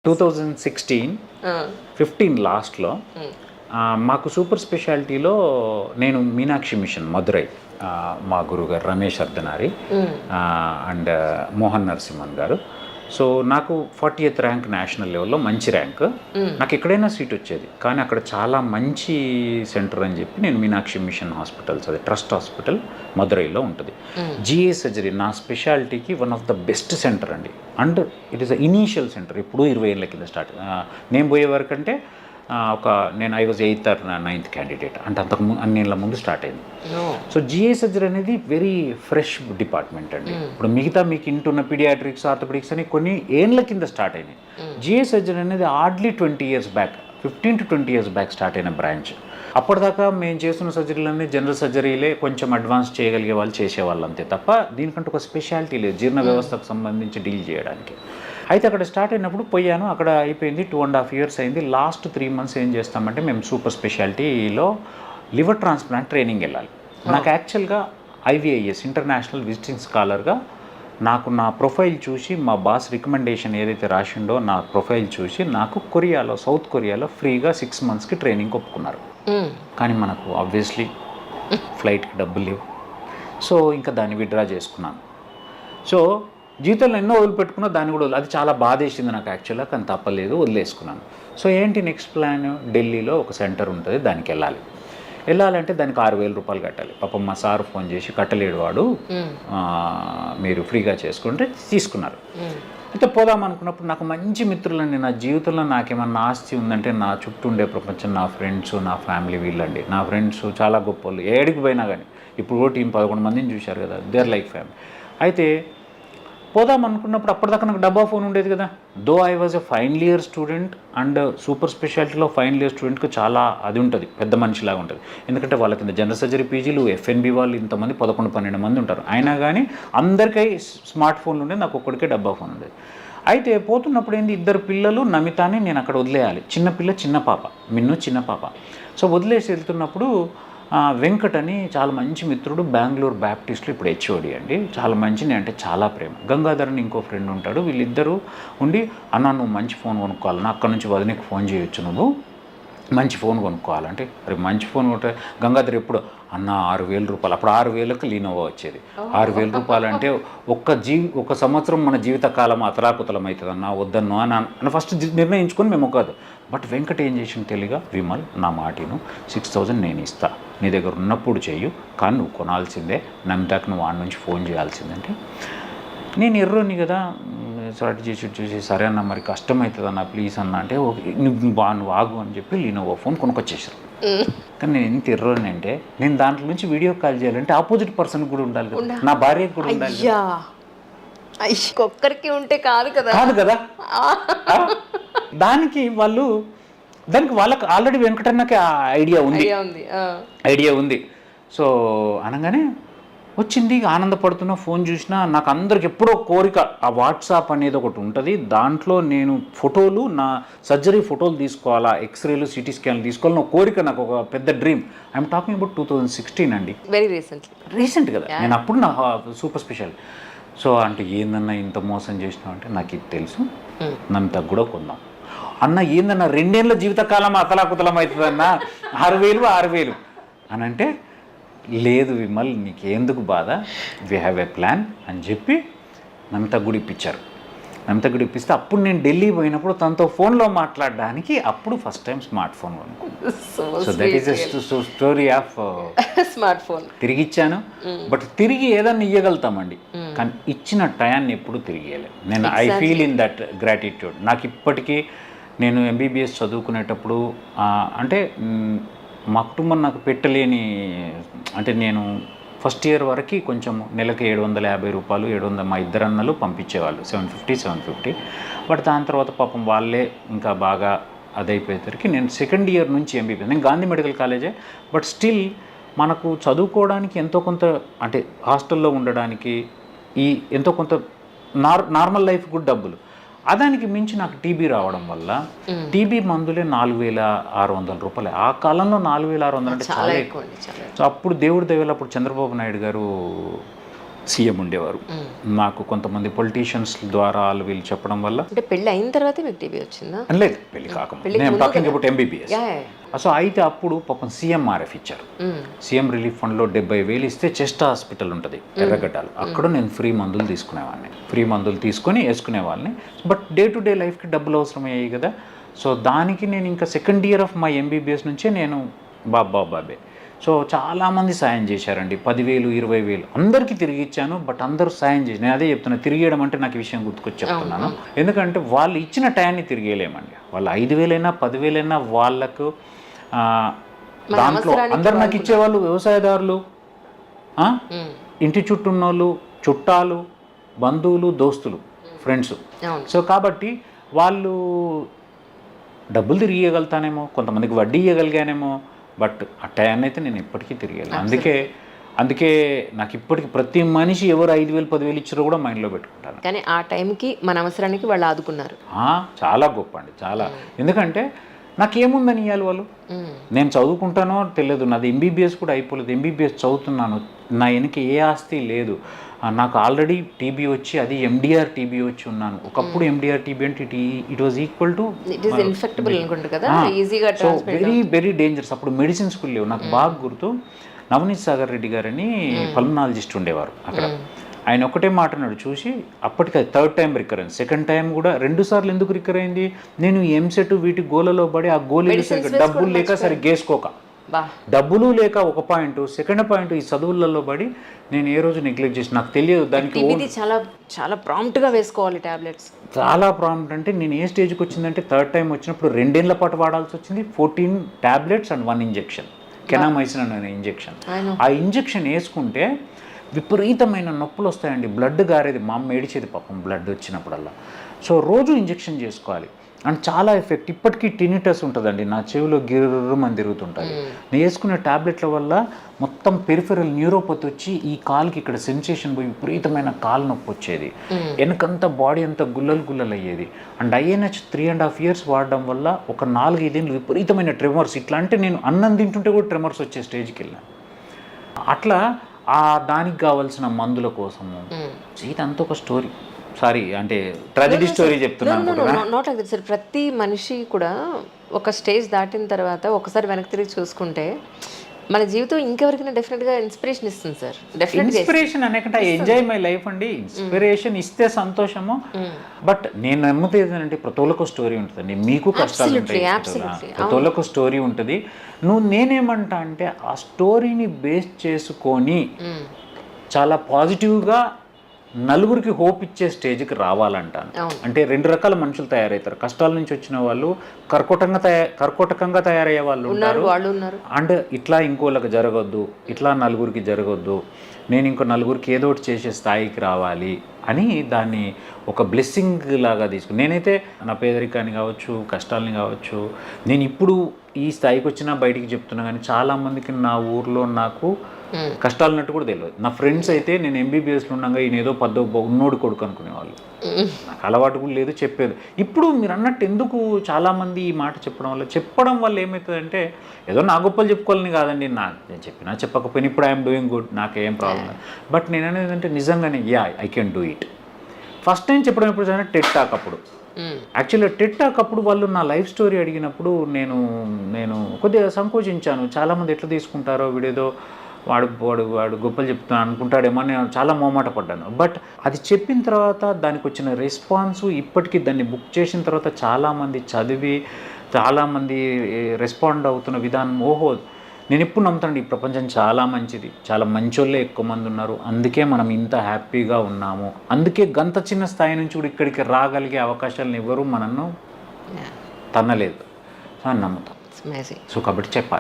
2015 లాస్ట్లో మాకు సూపర్ స్పెషాలిటీలో నేను మీనాక్షి మిషన్ మధురై మా గురుగారు రమేష్ అర్ధనారి అండ్ మోహన్ నరసింహన్ గారు. సో నాకు 40th ర్యాంక్ నేషనల్ లెవెల్లో మంచి ర్యాంక్. నాకు ఎక్కడైనా సీట్ వచ్చేది, కానీ అక్కడ చాలా మంచి సెంటర్ అని చెప్పి నేను మీనాక్షి మిషన్ హాస్పిటల్స్, అది ట్రస్ట్ హాస్పిటల్ మధురైలో ఉంటుంది. జిఏ సర్జరీ నా స్పెషాలిటీకి one of the best centre అండి. And it is a initial centre. ఇప్పుడు 20 ఏళ్ళ కింద స్టార్ట్. నేను పోయే వరకు అంటే నేను I was 8th or 9th candidate, అంటే అన్ని ఏళ్ళ ముందు స్టార్ట్ అయింది. సో జిఏ సర్జరీ అనేది వెరీ ఫ్రెష్ డిపార్ట్మెంట్ అండి. ఇప్పుడు మిగతా మీకు ఇంటున్న పీడియాట్రిక్స్, ఆర్థోపెడిక్స్ అని కొన్ని ఏళ్ళ కింద స్టార్ట్ అయినాయి. జిఏ సర్జరీ అనేది hardly 20 years back, 15 to 20 years back start అయిన బ్రాంచ్. అప్పటిదాకా మేము చేస్తున్న సర్జరీలన్నీ జనరల్ సర్జరీలే, కొంచెం అడ్వాన్స్ చేయగలిగే వాళ్ళు చేసేవాళ్ళు అంతే తప్ప దీనికంటే ఒక స్పెషాలిటీ లేదు జీర్ణ వ్యవస్థకు సంబంధించి డీల్ చేయడానికి. అయితే అక్కడ స్టార్ట్ అయినప్పుడు పోయాను, అక్కడ అయిపోయింది. 2.5 years అయింది. లాస్ట్ 3 months ఏం చేస్తామంటే మేము సూపర్ స్పెషాలిటీలో లివర్ ట్రాన్స్ప్లాంట్ ట్రైనింగ్ వెళ్ళాలి. నాకు యాక్చువల్గా IVIS ఇంటర్నేషనల్ విజిటింగ్ స్కాలర్గా నాకు నా ప్రొఫైల్ చూసి మా బాస్ రికమెండేషన్ ఏదైతే రాసిండో నా ప్రొఫైల్ చూసి నాకు కొరియాలో, సౌత్ కొరియాలో ఫ్రీగా 6 monthsకి ట్రైనింగ్ ఒప్పుకున్నారు. కానీ మనకు ఆబ్వియస్లీ ఫ్లైట్కి డబ్బులు లేవు. సో ఇంకా దాన్ని విత్డ్రా చేసుకున్నాను. సో జీవితంలో ఎన్నో వదిలిపెట్టుకున్నా, దాన్ని కూడా అది చాలా బాధేసింది నాకు యాక్చువల్గా, కానీ తప్పలేదు, వదిలేసుకున్నాను. సో ఏంటి నెక్స్ట్ ప్లాన్? ఢిల్లీలో ఒక సెంటర్ ఉంటుంది, దానికి వెళ్ళాలంటే దానికి 6,000 రూపాయలు కట్టాలి. పాపం మా సార్ ఫోన్ చేసి కట్టలేడు వాడు, మీరు ఫ్రీగా చేసుకుంటే తీసుకున్నారు. అయితే పోదాం అనుకున్నప్పుడు నాకు మంచి మిత్రులండి. నా జీవితంలో నాకేమన్నా ఆస్తి ఉందంటే నా చుట్టూ ఉండే ప్రపంచం, నా ఫ్రెండ్స్, నా ఫ్యామిలీ, వీళ్ళండి. నా ఫ్రెండ్స్ చాలా గొప్ప వాళ్ళు, ఏడికి పోయినా కానీ. ఇప్పుడు కూడా టీం 11 మందిని చూశారు కదా, దే ఆర్ లైక్ ఫ్యామిలీ. అయితే పోదాం అనుకున్నప్పుడు అప్పటిదాకా నాకు డబ్బా ఫోన్ ఉండేది కదా. Though I was a final year student and super స్పెషాలిటీలో ఫైనల్ ఇయర్ స్టూడెంట్కి చాలా అది ఉంటుంది, పెద్ద మనిషిలాగా ఉంటుంది. ఎందుకంటే వాళ్ళ కింద జనరల్ సర్జరీ పీజీలు, FNB వాళ్ళు ఇంతమంది 11-12 మంది ఉంటారు. అయినా కానీ అందరికీ స్మార్ట్ ఫోన్లు ఉండేది, నాకు ఒక్కడికే డబ్బా ఫోన్ ఉండేది. అయితే పోతున్నప్పుడు ఏంది, 2 పిల్లలు నమితాని నేను అక్కడ వదిలేయాలి. చిన్న పాప మిన్ను, చిన్న పాప. సో వదిలేసి వెళ్తున్నప్పుడు వెంకట్ అని చాలా మంచి మిత్రుడు, బెంగళూరు బ్యాప్టిస్ట్లో ఇప్పుడు HOD అండి, చాలా మంచి, అంటే చాలా ప్రేమ. గంగాధర్ అని ఇంకో ఫ్రెండ్ ఉంటాడు. వీళ్ళిద్దరూ ఉండి, అన్న నువ్వు మంచి ఫోన్ కొనుక్కోవాలన్నా, అక్కడ నుంచి వదినకి ఫోన్ చేయొచ్చు, నువ్వు మంచి ఫోన్ కొనుక్కోవాలంటే. అరే మంచి ఫోన్ కొంటే గంగాధర్ ఎప్పుడు అన్న 6,000 రూపాయలు, అప్పుడు 6,000కి లీనోవా వచ్చేది. 6,000 రూపాయలు అంటే ఒక సంవత్సరం మన జీవితకాలం అతలాకుతలం అవుతుంది అన్న, వద్దన్నో అని ఫస్ట్ నిర్ణయించుకొని మేము కాదు. బట్ వెంకట ఏం చేసిన తెలియగా, విమల్ నా మాటిను, 6,000 నేను ఇస్తా, నీ దగ్గర ఉన్నప్పుడు చెయ్యు, కానీ నువ్వు కొనాల్సిందే, నమ్మితాకు నువ్వు వాడి నుంచి ఫోన్ చేయాల్సిందంటే. నేను ఎర్రోని కదా, స్టార్ట్ చూసి సరే అన్న మరి కష్టమవుతుంది అన్న ప్లీజ్ అన్న అంటే, నువ్వు ఆగు అని చెప్పి లీనోవో ఫోన్ కొనుక్కొచ్చేసారు. కానీ నేను ఎంత ఎర్రోని అంటే, నేను దాంట్లో నుంచి వీడియో కాల్ చేయాలంటే ఆపోజిట్ పర్సన్ కూడా ఉండాలి కదా, నా భార్యకు కూడా ఉండాలి. ఒక్కరికి ఉంటే కాదు కదా. దానికి వాళ్ళకి ఆల్రెడీ వెంకటన్నకి ఐడియా ఉంది. సో అనగానే వచ్చింది, ఆనందపడుతున్నా. ఫోన్ చూసినా నాకు అందరికి ఎప్పుడో కోరిక, ఆ వాట్సాప్ అనేది ఒకటి ఉంటుంది, దాంట్లో నేను ఫోటోలు, నా సర్జరీ ఫోటోలు తీసుకోవాలా, ఎక్స్రేలు, సిటీ స్కాన్లు తీసుకోవాలని ఒక కోరిక, నాకు ఒక పెద్ద డ్రీమ్. ఐఎమ్ టాకింగ్ అబౌట్ 2016 అండి, వెరీ రీసెంట్ కదా. నేను అప్పుడు నా సూపర్ స్పెషల్. సో అంటే ఏందన్నా ఇంత మోసం చేసినావు అంటే, నాకు ఇది తెలుసు, నన్ను తగ్గు కొందాం అన్న. ఏందన్నా 2 ఏళ్ళ జీవితకాలం అతలాకుతలం అవుతుందన్న, 6,000 అని అంటే, లేదు విమల్ నీకెందుకు బాధ, వీ హ్యావ్ ఏ ప్లాన్ అని చెప్పి నమితా గుడి ఇప్పించారు. నమితా గుడి ఇప్పిస్తే అప్పుడు నేను ఢిల్లీ పోయినప్పుడు తనతో ఫోన్లో మాట్లాడడానికి అప్పుడు ఫస్ట్ టైం స్మార్ట్ ఫోన్ కొనుక్కున్నాను. So that is story of smart phone. తిరిగి ఇచ్చాను, బట్ తిరిగి ఏదన్నా ఇవ్వగలుగుతామండి, కానీ ఇచ్చిన టయాన్ని ఎప్పుడు తిరిగి ఇవ్వలేదు. నేను I feel in that gratitude. నాకు ఇప్పటికీ నేను MBBS చదువుకునేటప్పుడు అంటే మా కుటుంబం నాకు పెట్టలేని, అంటే నేను ఫస్ట్ ఇయర్ వరకు కొంచెం నెలకి 750 రూపాయలు, 700 మా ఇద్దరు అన్నలు పంపించేవాళ్ళు, 750. బట్ దాని తర్వాత పాపం వాళ్ళే ఇంకా బాగా అదైపోయేసరికి నేను సెకండ్ ఇయర్ నుంచి MBBS, నేను గాంధీ మెడికల్ కాలేజే, బట్ స్టిల్ మనకు చదువుకోవడానికి ఎంతో కొంత, అంటే హాస్టల్లో ఉండడానికి ఈ ఎంతో కొంత నార్మల్ లైఫ్ కూడా డబ్బులు. అదానికి మించి నాకు టీబీ రావడం వల్ల టీబీ మందులే 4,600 రూపాయలు. ఆ కాలంలో 4,600 అంటే చాలా ఎక్కువ. సో అప్పుడు దేవుడి దయవల్ల అప్పుడు చంద్రబాబు నాయుడు గారు సీఎం ఉండేవారు. నాకు కొంతమంది పొలిటీషియన్స్ ద్వారా వీళ్ళు చెప్పడం వల్ల అంటే పెళ్ళి అయిన తర్వాతే మీకు టీబీ వచ్చిందా? లేదు, పెళ్లి కాకముందు నేను talking about MBBS. Yeah, yeah. So అయితే అప్పుడు పాపం సీఎంఆర్ఎఫ్ ఇచ్చారు. సీఎం రిలీఫ్ ఫండ్లో 70,000 ఇస్తే చెస్ట్ హాస్పిటల్ ఉంటుంది ఎర్రగడ్డలు, అక్కడ నేను ఫ్రీ మందులు తీసుకునేవాడిని. ఫ్రీ మందులు తీసుకొని వేసుకునేవాళ్ళని. బట్ డే టు డే లైఫ్కి డబ్బులు అవసరమయ్యాయి కదా. సో దానికి నేను ఇంకా second year of my MBBS నుంచే నేను బాబే. సో చాలామంది సాయం చేశారండి. 10,000, 20,000 అందరికీ తిరిగి ఇచ్చాను. బట్ అందరూ సాయం చేసి, నేను అదే చెప్తున్నా, తిరిగేయడం అంటే నాకు ఈ విషయం గుర్తుకొచ్చి చెప్తున్నాను. ఎందుకంటే వాళ్ళు ఇచ్చిన టయాన్ని తిరిగేయలేమండి. వాళ్ళు 5,000 అయినా 10,000 అయినా వాళ్ళకు దాంట్లో అందరు నాకు ఇచ్చేవాళ్ళు వ్యవసాయదారులు, ఇంటి చుట్టూ ఉన్నోళ్ళు, చుట్టాలు, బంధువులు, దోస్తులు, ఫ్రెండ్స్. సో కాబట్టి వాళ్ళు డబ్బులు తిరిగి ఇవ్వగలుగుతానేమో, కొంతమందికి వడ్డీ ఇవ్వగలిగానేమో, బట్ ఆ టయాన్ని అయితే నేను ఎప్పటికీ తిరిగేయాలి. అందుకే నాకు ఇప్పటికి ప్రతి మనిషి ఎవరు 5,000, 10,000 ఇచ్చారో కూడా మైండ్లో పెట్టుకుంటాను. కానీ ఆ టైంకి మన అవసరానికి వాళ్ళు ఆదుకున్నారు. చాలా గొప్ప అండి, చాలా. ఎందుకంటే నాకేముందని ఇవ్వాలి వాళ్ళు. నేను చదువుకుంటానో తెలియదు, నాది ఎంబీబీఎస్ కూడా అయిపోలేదు. ఎంబీబీఎస్ చదువుతున్నాను, నా వెనక ఏ ఆస్తి లేదు. నాకు ఆల్రెడీ టీబీ వచ్చి, అది ఎండిఆర్ టీబీ వచ్చి ఉన్నాను. ఒకప్పుడు ఎండిఆర్ టీబీ అంటే it was equal to very very dangerous. అప్పుడు మెడిసిన్స్ కూడా లేవు. నాకు బాగా గుర్తు, నవనీత్ సాగర్ రెడ్డి గారని పల్మనాలజిస్ట్ ఉండేవారు అక్కడ. ఆయన ఒకటే మాట అన్నాడు, చూసి అప్పటికి 3rd time recurrence, 2nd time కూడా 2 సార్లు ఎందుకు రికర్ అయింది, నేను ఎంసెట్ వీటి గోలలో పడి ఆ గోళీలు సరిగ్గా డబ్బులు లేక సరిగ్గా వేసుకోక, డబ్బులు లేక ఒక పాయింట్, 2nd పాయింట్ ఈ చదువులలో పడి నేను ఏ రోజు నెగ్లెక్ట్ చేసి, నాకు తెలియదు దానికి. చాలా చాలా ప్రాంప్ట్గా వేసుకోవాలి టాబ్లెట్స్. చాలా ప్రాంప్ట్ అంటే నేను ఏ స్టేజ్కి వచ్చిందంటే 3rd టైం వచ్చినప్పుడు 2 ఏళ్ల పాటు వాడాల్సి వచ్చింది. 14 టాబ్లెట్స్ అండ్ 1 ఇంజెక్షన్, కెనామైసిన్ అనే ఇంజెక్షన్. ఆ ఇంజెక్షన్ వేసుకుంటే విపరీతమైన నొప్పులు వస్తాయండి, బ్లడ్ గారేది, మా అమ్మ ఏడిచేది పాపం బ్లడ్ వచ్చినప్పుడల్లా. సో రోజు ఇంజెక్షన్ చేసుకోవాలి అండ్ చాలా ఎఫెక్ట్. ఇప్పటికీ టినిటస్ ఉంటుందండి, నా చెవిలో గిర్రమని తిరుగుతుంటుంది. నేను వేసుకునే టాబ్లెట్ల వల్ల మొత్తం పెరిఫెరల్ న్యూరోపతి వచ్చి ఈ కాలుకి ఇక్కడ సెన్సేషన్ పోయి విపరీతమైన కాలు నొప్పి వచ్చేది. వెనకంతా బాడీ అంతా గుల్లలు అయ్యేది. అండ్ ఐఎన్హెచ్ 3.5 years వాడడం వల్ల ఒక 4-5 ఏళ్ళు విపరీతమైన ట్రెమర్స్, ఇట్లా అంటే నేను అన్నం తింటుంటే కూడా ట్రెమర్స్ వచ్చే స్టేజ్కి వెళ్ళాను. అట్లా దానికి కావాల్సిన మందుల కోసము ఇదంతా ఒక స్టోరీ. సారీ అంటే ట్రాజెడీ స్టోరీ చెప్తున్నాను. సార్, ప్రతి మనిషి కూడా ఒక స్టేజ్ దాటిన తర్వాత ఒకసారి వెనక్కి తిరిగి చూసుకుంటే మన జీవితం ఇంకెవరికైనా డెఫినెట్గా ఇన్స్పిరేషన్ ఇస్తుంది సార్. ఇన్స్పిరేషన్ అనేకంటే ఎంజాయ్ మై లైఫ్ అండి. ఇన్స్పిరేషన్ ఇస్తే సంతోషము. బట్ నేను నమ్ముతుంది ఏంటంటే ప్రతి ఒక్కరికి స్టోరీ ఉంటుందండి. మీకు కష్టాలు ఉంటాయి, ప్రతి ఒక్కరికి స్టోరీ ఉంటుంది. నేనేమంటా అంటే ఆ స్టోరీని బేస్ చేసుకొని చాలా పాజిటివ్గా నలుగురికి హోప్ ఇచ్చే స్టేజ్కి రావాలంటాను. అంటే 2 రకాల మనుషులు తయారవుతారు. కష్టాల నుంచి వచ్చిన వాళ్ళు కర్కోటకంగా తయారయ్యే వాళ్ళు ఉన్నారు. అండ్ ఇట్లా ఇంకోళ్ళకి జరగొద్దు, ఇట్లా నలుగురికి జరగొద్దు, నేను ఇంకో నలుగురికి ఏదో ఒకటి చేసే స్థాయికి రావాలి అని దాన్ని ఒక బ్లెస్సింగ్ లాగా తీసుకుని, నేనైతే నా పేదరికాన్ని కావచ్చు, కష్టాలని కావచ్చు, నేను ఇప్పుడు ఈ స్థాయికి వచ్చినా బయటికి చెప్తున్నా. కానీ చాలామందికి నా ఊర్లో నాకు కష్టాలు ఉన్నట్టు కూడా తెలియదు. నా ఫ్రెండ్స్ అయితే నేను ఎంబీబీఎస్లో ఉండగా ఈయన ఏదో ఉన్నోడు కొడుకు అనుకునేవాళ్ళు. నాకు అలవాటు కూడా లేదు చెప్పేది. ఇప్పుడు మీరు అన్నట్టు ఎందుకు చాలామంది ఈ మాట చెప్పడం వల్ల ఏమవుతుందంటే, ఏదో నా గొప్పలు చెప్పుకోవాలని కాదండి, నేను చెప్పినా చెప్పకపోయినా ఇప్పుడు ఐఎమ్ డూయింగ్ గుడ్, నాకేం ప్రాబ్లం. బట్ నేను అనేది ఏంటంటే నిజంగానే I can do it. First time చెప్పడం ఎప్పుడు చదివినా టెట్ టాక్ అప్పుడు. యాక్చువల్గా టెట్ టాక్ అప్పుడు వాళ్ళు నా లైఫ్ స్టోరీ అడిగినప్పుడు నేను కొద్దిగా సంకోచించాను. చాలామంది ఎట్లా తీసుకుంటారో, వీడేదో వాడు గొప్పలు చెప్తున్నాను అనుకుంటాడేమో అని చాలా మొహమాట పడ్డాను. బట్ అది చెప్పిన తర్వాత దానికి వచ్చిన రెస్పాన్సు, ఇప్పటికీ దాన్ని బుక్ చేసిన తర్వాత చాలామంది చదివి చాలామంది రెస్పాండ్ అవుతున్న విధానం, ఓహో నేను ఎప్పుడు నమ్ముతాను ఈ ప్రపంచం చాలా మంచిది, చాలా మంచోళ్ళే ఎక్కువ మంది ఉన్నారు, అందుకే మనం ఇంత హ్యాపీగా ఉన్నాము, అందుకే గంత చిన్న స్థాయి నుంచి కూడా ఇక్కడికి రాగలిగే అవకాశాలను ఎవరు మనను తన్నలేదు అని నమ్ముతాం. సో కాబట్టి చెప్పాలి.